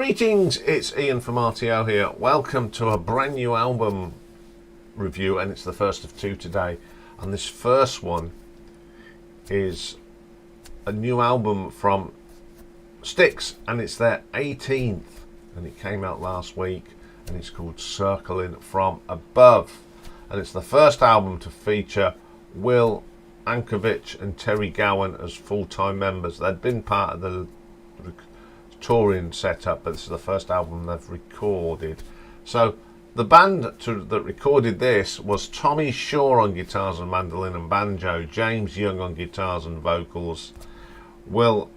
Greetings, it's Ian from RTO here. Welcome to a brand new album review, and it's the first of two today. And this first one is a new album from Styx, and it's their 18th, and it came out last week, and it's called Circling From Above. And it's the first album to feature Will Ankovich and Terry Gowan as full-time members. They'd been part of the touring setup, but this is the first album they've recorded. So the band that recorded this was Tommy Shaw on guitars and mandolin and banjo, James Young on guitars and vocals, Will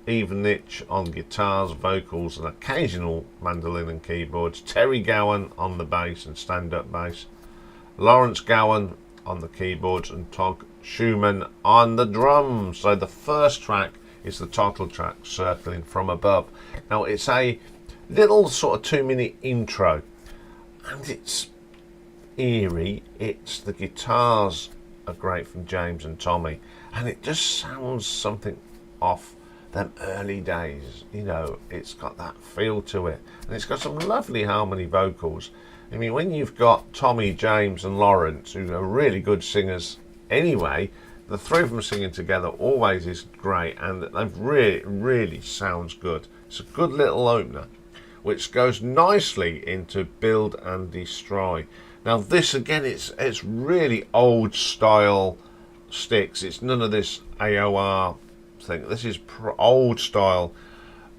Evenich on guitars, vocals and occasional mandolin and keyboards, Terry Gowan on the bass and stand-up bass, Lawrence Gowan on the keyboards, and Todd Schumann on the drums. So the first track is the title track, Circling From Above. Now it's a little sort of 2-minute intro, and it's eerie. It's the guitars are great from James and Tommy, and it just sounds something off them early days. You know, it's got that feel to it, and it's got some lovely harmony vocals. I mean, when you've got Tommy, James and Lawrence, who are really good singers anyway, the three of them singing together always is great, and they've really sounds good. It's a good little opener, which goes nicely into Build and Destroy. Now this again, it's really old style Styx. It's none of this AOR thing. This is old style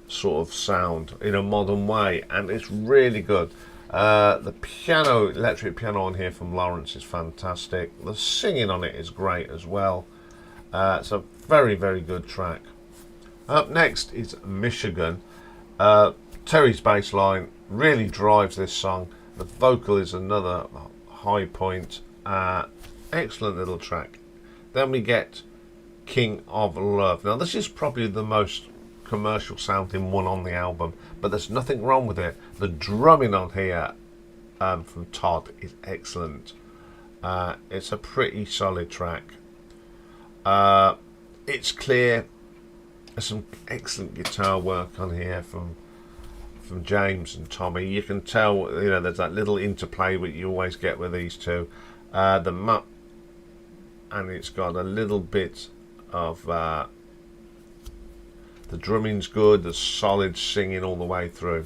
sort of sound in a modern way, and it's really good. The piano, electric piano on here from Lawrence is fantastic. The singing on it is great as well. It's a very good track. Up next is Michigan. Terry's bass line really drives this song. The vocal is another high point. Excellent little track. Then we get King of Love. Now this is probably the most commercial sounding one on the album, but there's nothing wrong with it. The drumming on here from Todd is excellent. It's a pretty solid track. It's clear. There's some excellent guitar work on here from James and Tommy. You can tell, you know, there's that little interplay that you always get with these two. And it's got a little bit of the drumming's good. There's solid singing all the way through.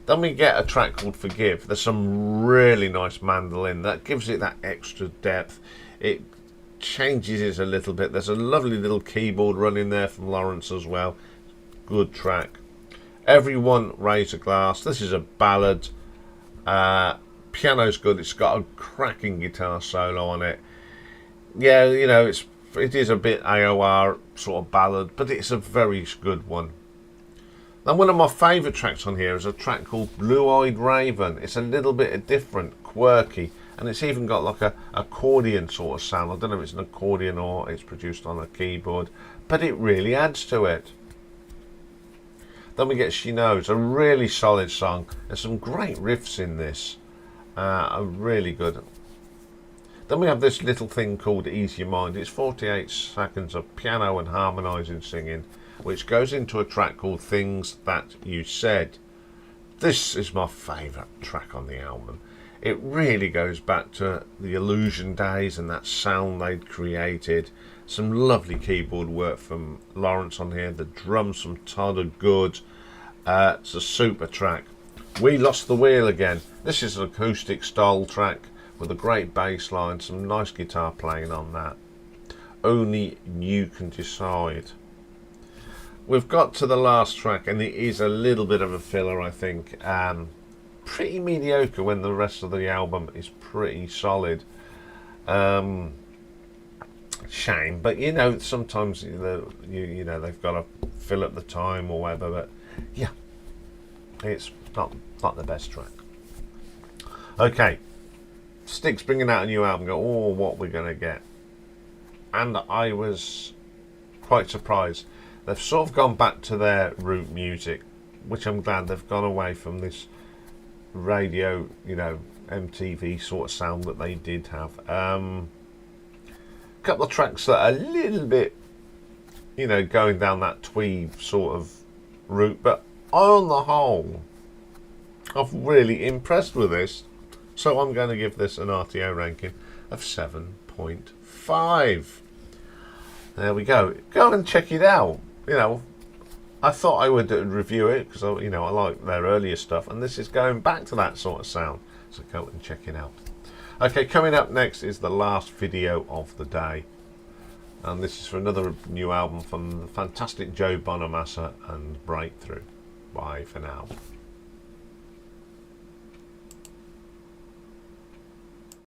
Then we get a track called Forgive. There's some really nice mandolin that gives it that extra depth. It changes it a little bit. There's a lovely little keyboard running there from Lawrence as well. Good track. Everyone Raise a Glass. This is a ballad. Piano's good. It's got a cracking guitar solo on it. Yeah, you know, it is a bit AOR sort of ballad, but it's a very good one. And one of my favourite tracks on here is a track called Blue-Eyed Raven. It's a little bit different, quirky, and it's even got like a accordion sort of sound. I don't know if it's an accordion or it's produced on a keyboard, but it really adds to it. Then we get She Knows, a really solid song. There's some great riffs in this, are really good. Then we have this little thing called Ease Your Mind. It's 48 seconds of piano and harmonising singing, which goes into a track called Things That You Said. This is my favourite track on the album. It really goes back to the Illusion days and that sound they'd created. Some lovely keyboard work from Lawrence on here. The drums from Todd are good. It's a super track. We Lost the Wheel Again. This is an acoustic style track with a great bass line, some nice guitar playing on that. Only You Can Decide. We've got to the last track, and it is a little bit of a filler, I think. Pretty mediocre when the rest of the album is pretty solid. Shame, but you know, sometimes you know they've got to fill up the time or whatever. But yeah, it's not the best track. Okay, Styx bringing out a new album. Go, oh, what we're gonna get? And I was quite surprised. They've sort of gone back to their root music, which I'm glad. They've gone away from this radio, you know, MTV sort of sound that they did have. A couple of tracks that are a little bit, you know, going down that twee sort of route, but on the whole, I'm really impressed with this. So I'm going to give this an RTO ranking of 7.5. There we go. Go and check it out. You know, I thought I would review it because I like their earlier stuff, and this is going back to that sort of sound. So go and check it out. Okay, coming up next is the last video of the day, and this is for another new album from the fantastic Joe Bonamassa and Breakthrough. Bye for now.